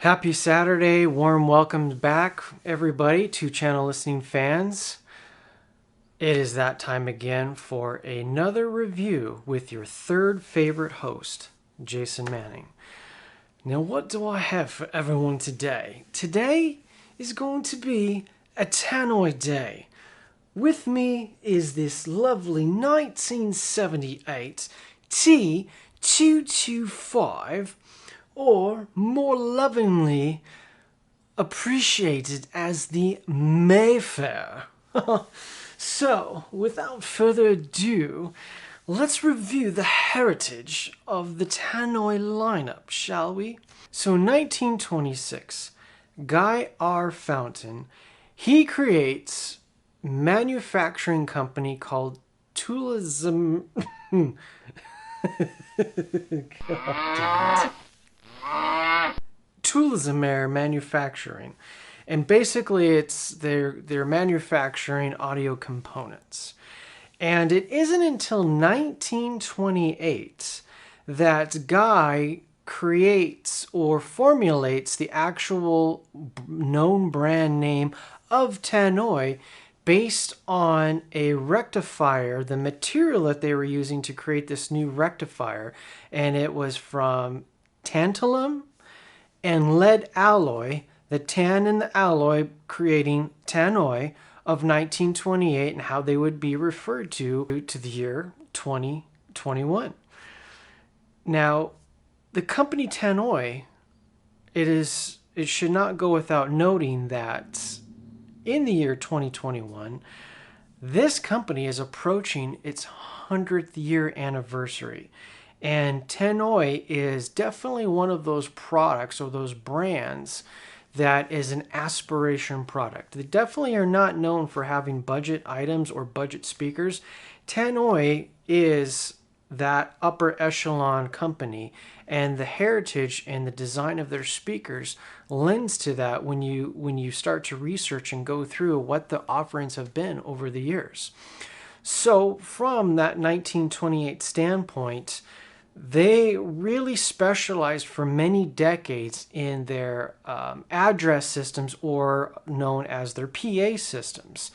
Happy Saturday, warm welcome back everybody to channel listening fans. It is that time again for another review with your third favorite host, Jason Manning. Now what do I have for everyone today? Today is going to be a Tannoy day. With me is this lovely 1978 T-225, or more lovingly appreciated as the Mayfair. So, without further ado, let's review the heritage of the Tannoy lineup, shall we? So, 1926, Guy R. Fountain, he creates a manufacturing company called Tulism. Zimmer Manufacturing, and basically it's they're manufacturing audio components. And it isn't until 1928 that Guy creates or formulates the actual known brand name of Tannoy based on a rectifier, the material that they were using to create this new rectifier, and it was from tantalum and lead alloy, the tan and the alloy creating Tannoy of 1928, and how they would be referred to the year 2021. Now, the company Tannoy, it should not go without noting that in the year 2021, this company is approaching its 100th year anniversary. And Tannoy is definitely one of those products or those brands that is an aspiration product. They definitely are not known for having budget items or budget speakers. Tannoy is that upper echelon company, and the heritage and the design of their speakers lends to that when you start to research and go through what the offerings have been over the years. So from that 1928 standpoint, they really specialized for many decades in their address systems, or known as their PA systems.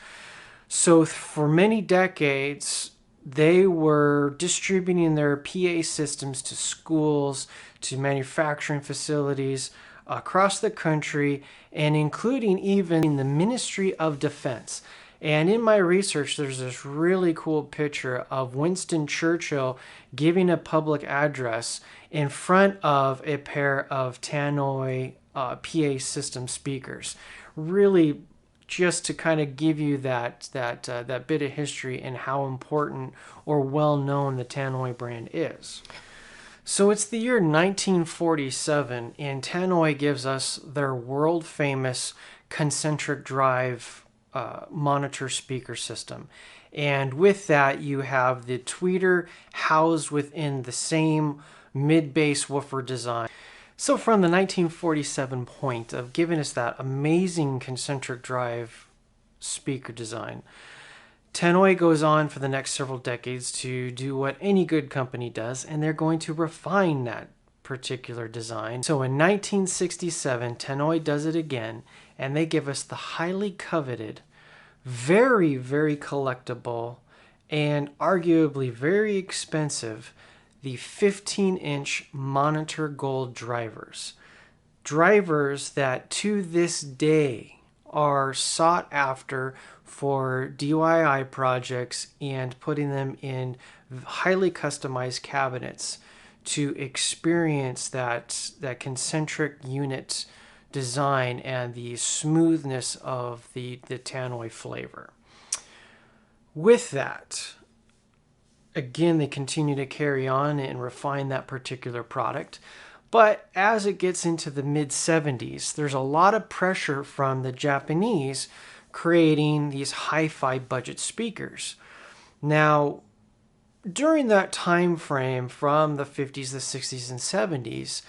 So for many decades, they were distributing their PA systems to schools, to manufacturing facilities across the country, and including even in the Ministry of Defense. And in my research, there's this really cool picture of Winston Churchill giving a public address in front of a pair of Tannoy PA system speakers. Really, just to kind of give you that bit of history and how important or well known the Tannoy brand is. So it's the year 1947, and Tannoy gives us their world famous concentric drive monitor speaker system. And with that, you have the tweeter housed within the same mid-bass woofer design. So from the 1947 point of giving us that amazing concentric drive speaker design, Tannoy goes on for the next several decades to do what any good company does, and they're going to refine that particular design. So in 1967, Tannoy does it again, and they give us the highly coveted, very, very collectible, and arguably very expensive, the 15-inch monitor gold drivers. Drivers that to this day are sought after for DIY projects and putting them in highly customized cabinets to experience that concentric unit design and the smoothness of the Tannoy flavor. With that, again, they continue to carry on and refine that particular product. But as it gets into the mid-70s, there's a lot of pressure from the Japanese creating these hi-fi budget speakers. Now, during that time frame from the 50s, the 60s, and 70s,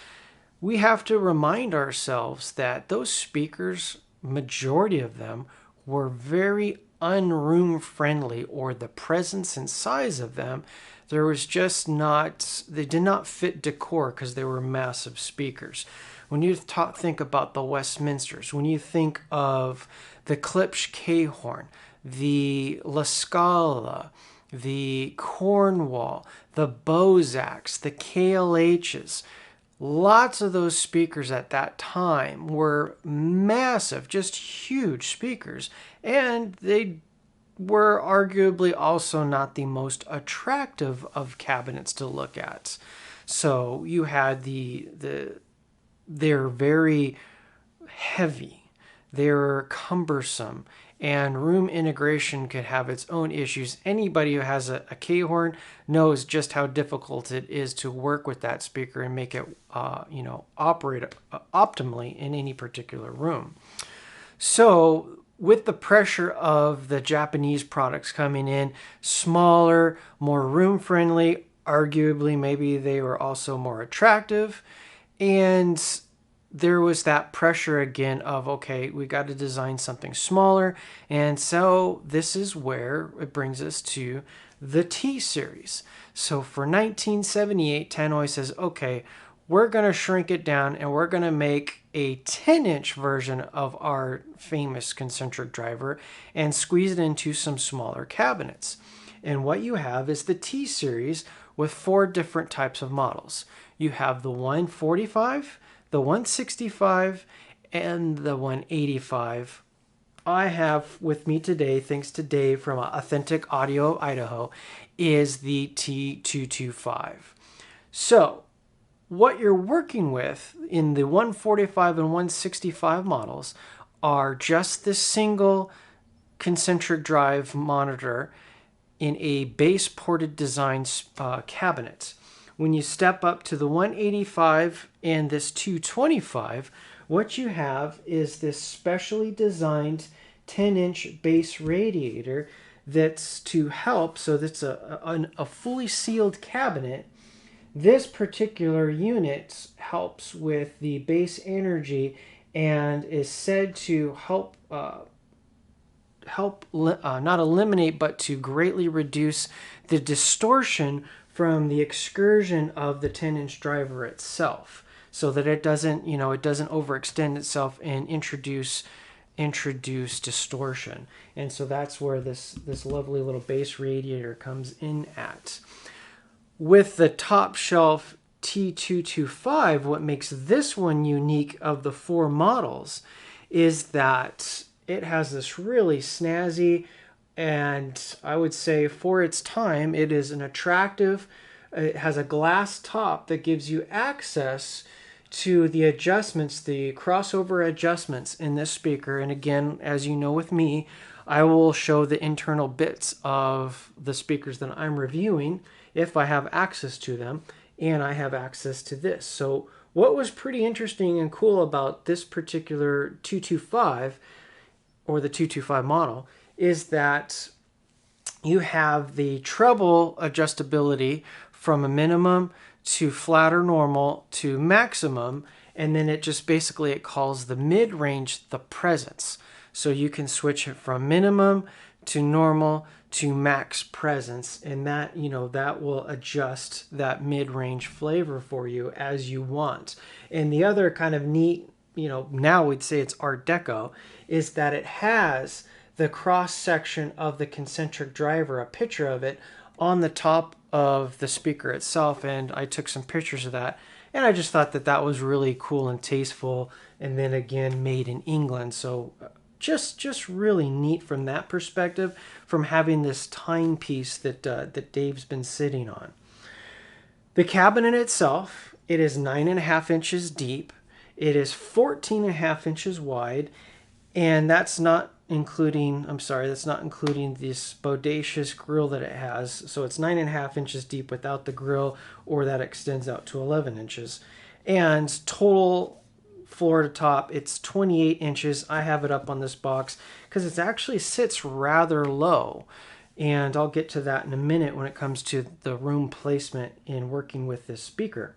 we have to remind ourselves that those speakers, majority of them, were very unroom friendly, or the presence and size of them, there was just not, they did not fit decor because they were massive speakers. when you think about the Westminsters, when you think of the Klipsch K-horn, the La Scala, the Cornwall, the Bozaks, the KLHs, lots of those speakers at that time were massive, just huge speakers, and they were arguably also not the most attractive of cabinets to look at. So you had they're very heavy, they're cumbersome, and room integration could have its own issues. Anybody who has a K-horn knows just how difficult it is to work with that speaker and make it, operate optimally in any particular room. So with the pressure of the Japanese products coming in, smaller, more room-friendly, arguably maybe they were also more attractive, and there was that pressure again of, okay, we got to design something smaller. And so this is where it brings us to the T-Series. So for 1978, Tannoy says, okay, we're going to shrink it down and we're going to make a 10-inch version of our famous concentric driver and squeeze it into some smaller cabinets. And what you have is the T-Series with 4 different types of models. You have the 145, the 165, and the 185. I have with me today, thanks to Dave from Authentic Audio Idaho, is the T-225. So what you're working with in the 145 and 165 models are just this single concentric drive monitor in a base ported design cabinet. When you step up to the 185 and this 225, what you have is this specially designed 10-inch base radiator that's to help. So that's a fully sealed cabinet. This particular unit helps with the base energy and is said to help not eliminate, but to greatly reduce the distortion from the excursion of the 10-inch driver itself, so that it doesn't overextend itself and introduce distortion. And so that's where this lovely little base radiator comes in at. With the top shelf T-225, what makes this one unique of the 4 models is that it has this really snazzy, and I would say for its time, it is an attractive, it has a glass top that gives you access to the adjustments, the crossover adjustments in this speaker. And again, as you know with me, I will show the internal bits of the speakers that I'm reviewing if I have access to them, and I have access to this. So what was pretty interesting and cool about this particular 225, or the 225 model, is that you have the treble adjustability from a minimum to flat or normal to maximum, and then it just basically it calls the mid-range the presence. So you can switch it from minimum to normal to max presence, and that that will adjust that mid-range flavor for you as you want. And the other kind of neat, now we'd say it's Art Deco, is that it has the cross section of the concentric driver, a picture of it, on the top of the speaker itself, and I took some pictures of that, and I just thought that that was really cool and tasteful, and then again made in England. So just really neat from that perspective, from having this timepiece that Dave's been sitting on. The cabinet itself, it is 9.5 inches deep, it is 14.5 inches wide, and that's not including this bodacious grill that it has. So it's 9.5 inches deep without the grill, or that extends out to 11 inches. And total floor to top, it's 28 inches. I have it up on this box because it actually sits rather low. And I'll get to that in a minute when it comes to the room placement in working with this speaker.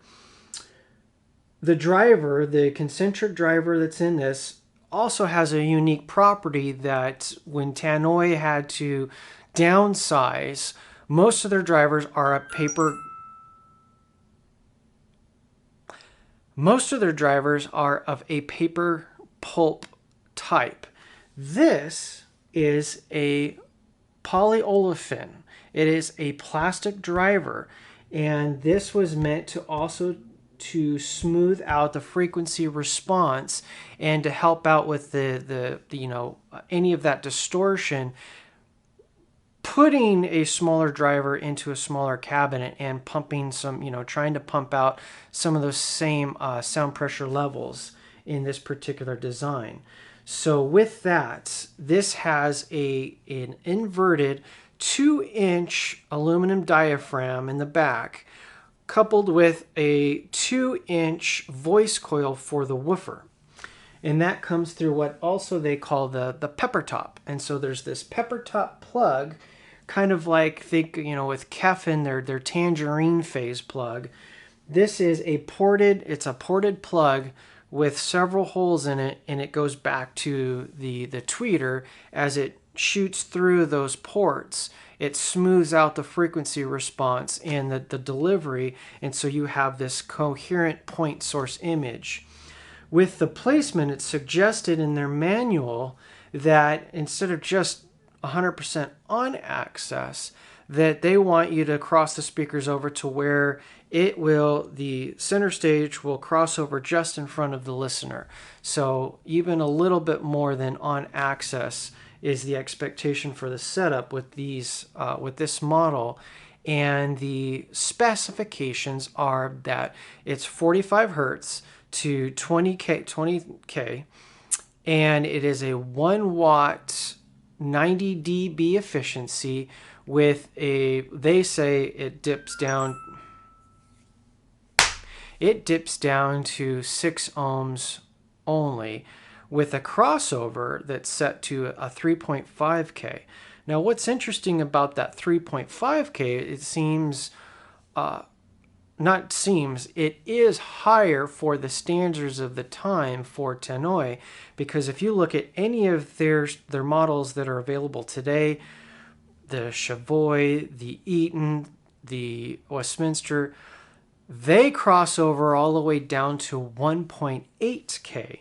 The driver, the concentric driver that's in this, also has a unique property that when Tannoy had to downsize, most of their drivers are a paper Most of their drivers are of a paper pulp type. This is a polyolefin. It is a plastic driver, and this was meant to also to smooth out the frequency response and to help out with the any of that distortion, putting a smaller driver into a smaller cabinet and pumping some, trying to pump out some of those same sound pressure levels in this particular design. So with that, this has an inverted 2-inch aluminum diaphragm in the back, coupled with a 2-inch voice coil for the woofer. And that comes through what also they call the pepper top. And so there's this pepper top plug, kind of like, think, with Kefin, their tangerine phase plug. This is a ported plug with several holes in it, and it goes back to the tweeter. As it shoots through those ports, it smooths out the frequency response and the delivery, and so you have this coherent point source image. With the placement, it's suggested in their manual that instead of just 100% on access, that they want you to cross the speakers over to where the center stage will cross over just in front of the listener. So even a little bit more than on access is the expectation for the setup with this model. And the specifications are that it's 45 hertz to 20K, and it is a 1 watt 90 dB efficiency with they say it dips down to 6 ohms only, with a crossover that's set to a 3.5K. Now, what's interesting about that 3.5K, it is higher for the standards of the time for Tannoy, because if you look at any of their models that are available today, the Chavoy, the Eaton, the Westminster, they cross over all the way down to 1.8K.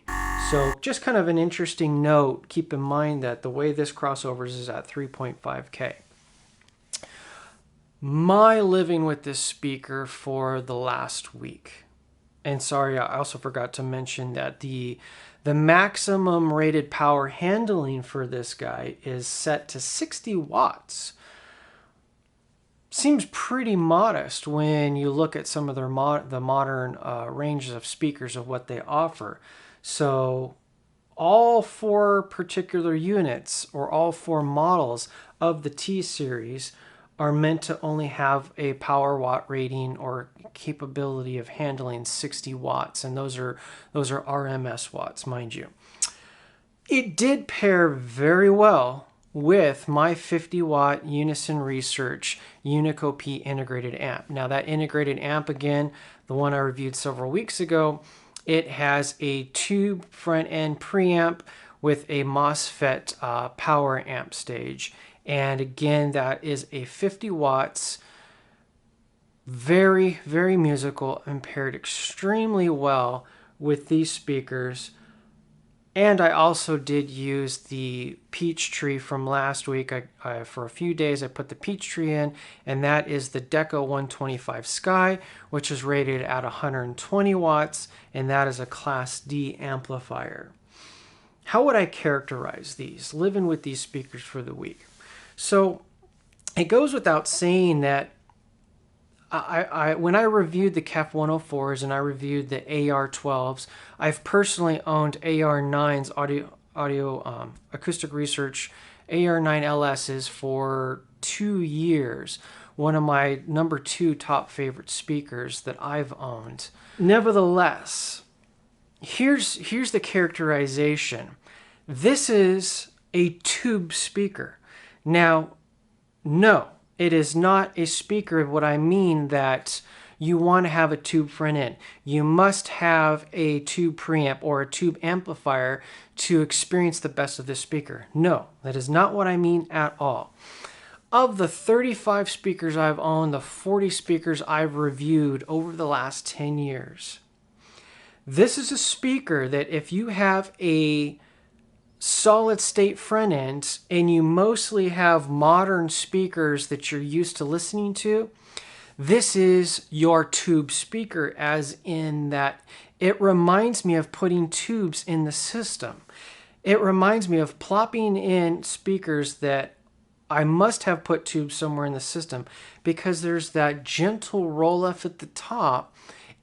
So just kind of an interesting note. Keep in mind that the way this crossovers is at 3.5K. My living with this speaker for the last week. And sorry, I also forgot to mention that the maximum rated power handling for this guy is set to 60 watts. Seems pretty modest when you look at some of the modern ranges of speakers of what they offer. So all 4 particular units, or all 4 models of the T-Series, are meant to only have a power watt rating or capability of handling 60 watts, and those are RMS watts, mind you. It did pair very well with my 50 watt Unison Research Unico P integrated amp. Now that integrated amp, again, the one I reviewed several weeks ago, it has a tube front end preamp with a MOSFET power amp stage. And again, that is a 50 watts, very, very musical, and paired extremely well with these speakers. And I also did use the Peachtree from last week. For a few days, I put the Peachtree in, and that is the Deco 125 Sky, which is rated at 120 watts, and that is a Class D amplifier. How would I characterize these, living with these speakers for the week? So it goes without saying that when I reviewed the KEF 104s and I reviewed the AR12s, I've personally owned AR9s, audio acoustic research AR9 LSs for 2 years. One of my number 2 top favorite speakers that I've owned. Nevertheless, here's the characterization. This is a tube speaker. Now, no, it is not a speaker of what I mean that you want to have a tube front end. You must have a tube preamp or a tube amplifier to experience the best of this speaker. No, that is not what I mean at all. Of the 35 speakers I've owned, the 40 speakers I've reviewed over the last 10 years, This is a speaker that if you have a solid state front end and you mostly have modern speakers that you're used to listening to, this is your tube speaker, as in that it reminds me of putting tubes in the system. It reminds me of plopping in speakers that I must have put tubes somewhere in the system, because there's that gentle roll off at the top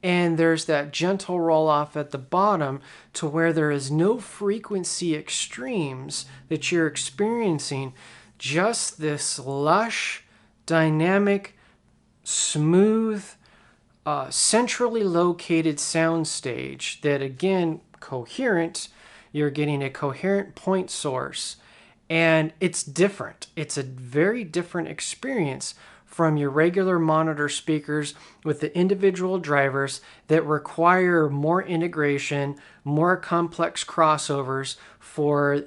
and there's that gentle roll off at the bottom, to where there is no frequency extremes that you're experiencing, just this lush, dynamic, smooth, centrally located soundstage that, again, coherent. You're getting a coherent point source, and it's different. It's a very different experience from your regular monitor speakers with the individual drivers that require more integration, more complex crossovers for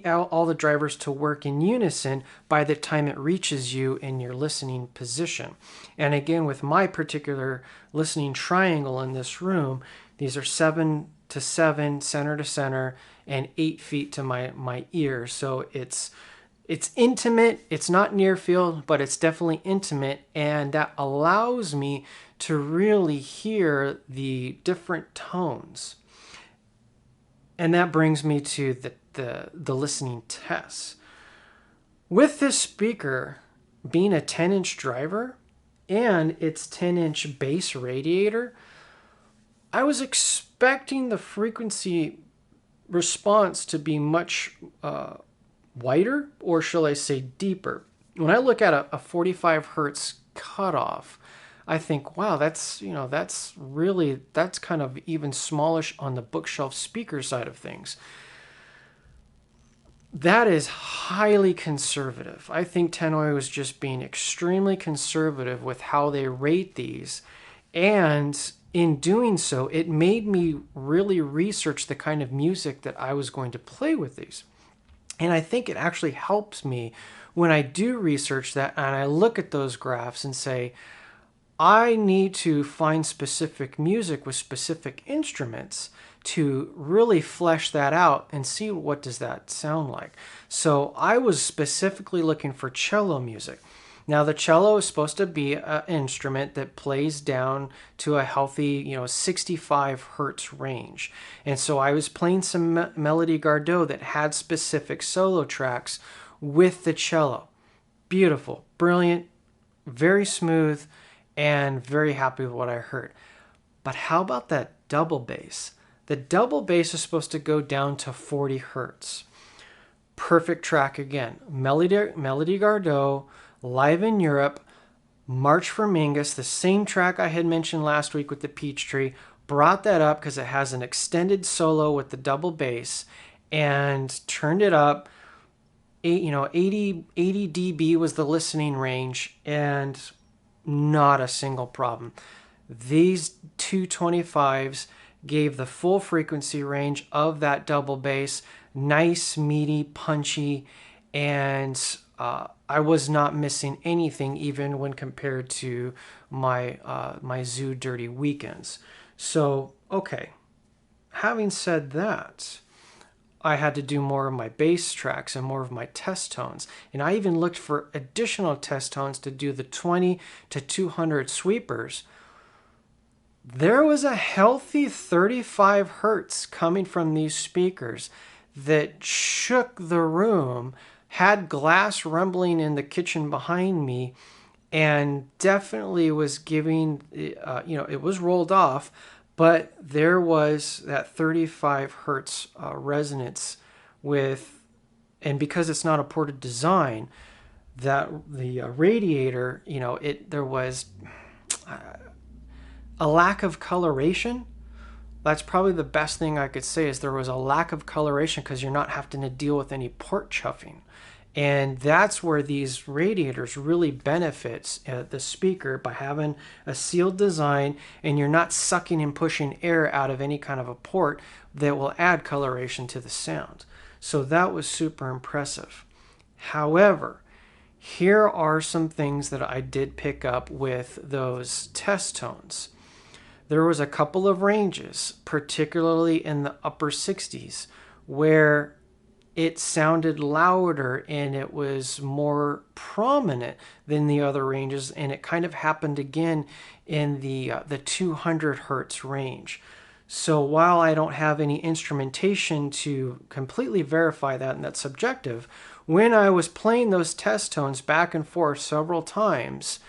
all the drivers to work in unison by the time it reaches you in your listening position. And again, with my particular listening triangle in this room, these are 7 to 7, center to center, and 8 feet to my ear. So it's intimate. It's not near field, but it's definitely intimate, and that allows me to really hear the different tones. And that brings me to the listening tests. With this speaker being a 10-inch driver and its 10-inch base radiator, I was expecting the frequency response to be much wider, or shall I say deeper. When I look at a 45 hertz cutoff, I think, wow, that's kind of even smallish on the bookshelf speaker side of things. That is highly conservative. I think Tannoy was just being extremely conservative with how they rate these. And in doing so, it made me really research the kind of music that I was going to play with these. And I think it actually helps me when I do research that and I look at those graphs and say, I need to find specific music with specific instruments to really flesh that out and see what does that sound like. So I was specifically looking for cello music. Now the cello is supposed to be an instrument that plays down to a healthy, 65 hertz range. And so I was playing some Melody Gardot that had specific solo tracks with the cello. Beautiful, brilliant, very smooth, and very happy with what I heard. But how about that double bass? The double bass is supposed to go down to 40 hertz. Perfect track again. Melody Gardot, live in Europe, March for Mingus, the same track I had mentioned last week with the Peachtree. Brought that up because it has an extended solo with the double bass, and turned it up. 80 dB was the listening range, and not a single problem. These 225s gave the full frequency range of that double bass, nice, meaty, punchy, and I was not missing anything, even when compared to my Zoo Dirty Weekends. So, okay, having said that, I had to do more of my bass tracks and more of my test tones. And I even looked for additional test tones to do the 20 to 200 sweepers. There was a healthy 35 hertz coming from these speakers that shook the room, had glass rumbling in the kitchen behind me, and definitely was giving, it was rolled off, but there was that 35 hertz resonance with, and because it's not a ported design, that the radiator, there was a lack of coloration. That's probably the best thing I could say, is there was a lack of coloration because you're not having to deal with any port chuffing. And that's where these radiators really benefits the speaker, by having a sealed design, and you're not sucking and pushing air out of any kind of a port that will add coloration to the sound. So that was super impressive. However, here are some things that I did pick up with those test tones. There was a couple of ranges, particularly in the upper 60s, where it sounded louder and it was more prominent than the other ranges, and it kind of happened again in the 200 hertz range. So while I don't have any instrumentation to completely verify that, and that's subjective, when I was playing those test tones back and forth several times,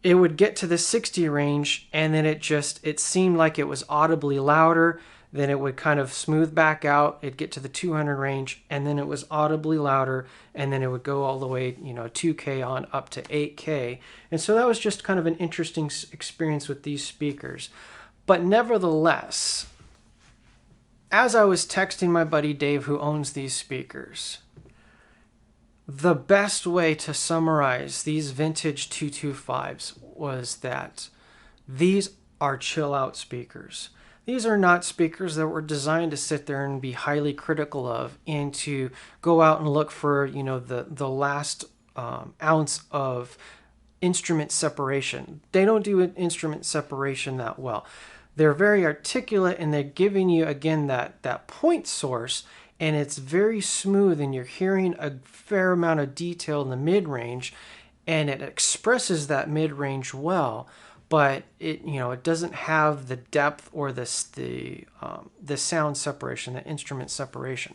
it would get to the 60 range, and then it seemed like it was audibly louder. Then it would kind of smooth back out. It'd get to the 200 range, and then it was audibly louder, and then it would go all the way, 2K on up to 8K. And so that was just kind of an interesting experience with these speakers. But nevertheless, as I was texting my buddy Dave, who owns these speakers, the best way to summarize these vintage 225s was that these are chill out speakers. These are not speakers that were designed to sit there and be highly critical of and to go out and look for, the last ounce of instrument separation. They don't do instrument separation that well. They're very articulate, and they're giving you, again, that point source, and it's very smooth, and you're hearing a fair amount of detail in the mid-range, and it expresses that mid-range well, but it doesn't have the depth or the sound separation, the instrument separation.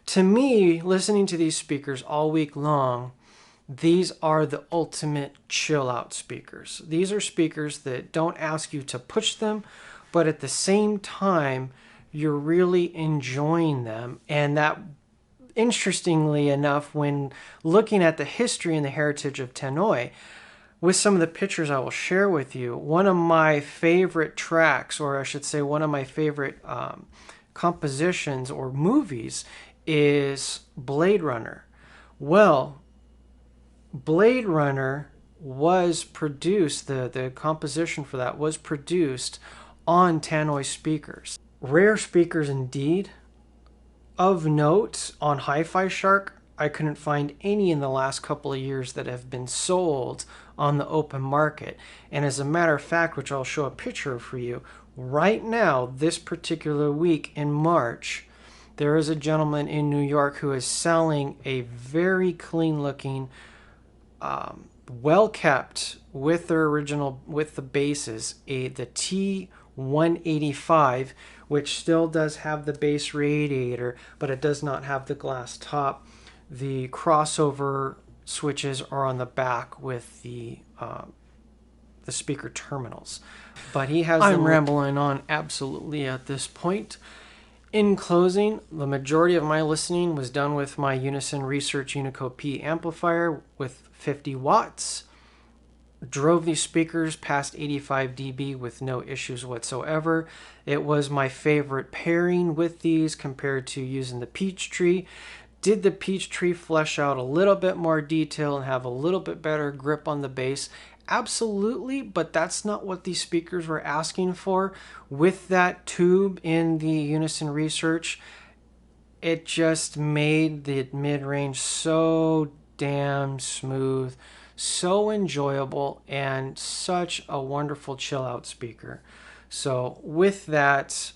To me, listening to these speakers all week long, these are the ultimate chill out speakers. These are speakers that don't ask you to push them, but at the same time, you're really enjoying them. And that, interestingly enough, when looking at the history and the heritage of Tannoy, with some of the pictures I will share with you, one of my favorite tracks, or I should say one of my favorite compositions or movies, is Blade Runner. Well, Blade Runner was produced, the composition for that was produced on Tannoy speakers. Rare speakers indeed. Of note, on Hi-Fi Shark, I couldn't find any in the last couple of years that have been sold on the open market. And as a matter of fact, which I'll show a picture of for you, right now, this particular week in March, there is a gentleman in New York who is selling a very clean looking, well kept, with their original, with the bases, the T-185, which still does have the bass radiator, but it does not have the glass top. The crossover switches are on the back with the speaker terminals. But he has I'm rambling on absolutely at this point. In closing, the majority of my listening was done with my Unison Research Unico P amplifier with 50 watts. Drove these speakers past 85 dB with no issues whatsoever. It was my favorite pairing with these compared to using the Peachtree. Did the Peachtree flesh out a little bit more detail and have a little bit better grip on the bass? Absolutely, but that's not what these speakers were asking for. With that tube in the Unison Research, it just made the mid-range so damn smooth, so enjoyable, and such a wonderful chill out speaker. So with that,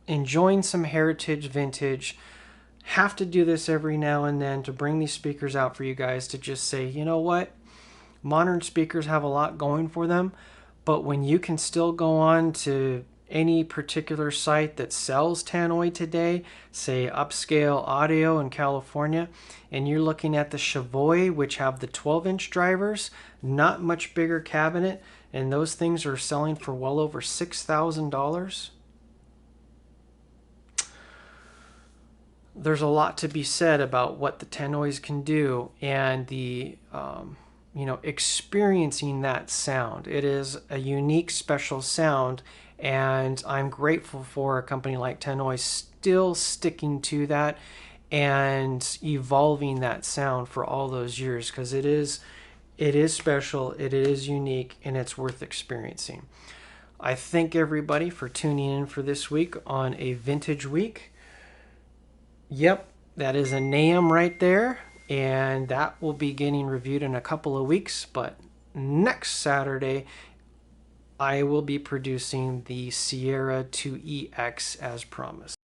enjoying some heritage vintage. Have to do this every now and then to bring these speakers out for you guys to just say, you know what? Modern speakers have a lot going for them, but when you can still go on to any particular site that sells Tannoy today, say Upscale Audio in California, and you're looking at the Chavoy, which have the 12-inch drivers, not much bigger cabinet, and those things are selling for well over $6,000. There's a lot to be said about what the Tannoys can do and the experiencing that sound. It is a unique, special sound, and I'm grateful for a company like Tannoy still sticking to that and evolving that sound for all those years, because it is special, it is unique, and it's worth experiencing. I thank everybody for tuning in for this week on a vintage week. Yep, that is a NAMM right there, and that will be getting reviewed in a couple of weeks, but next Saturday I will be producing the Sierra 2EX as promised.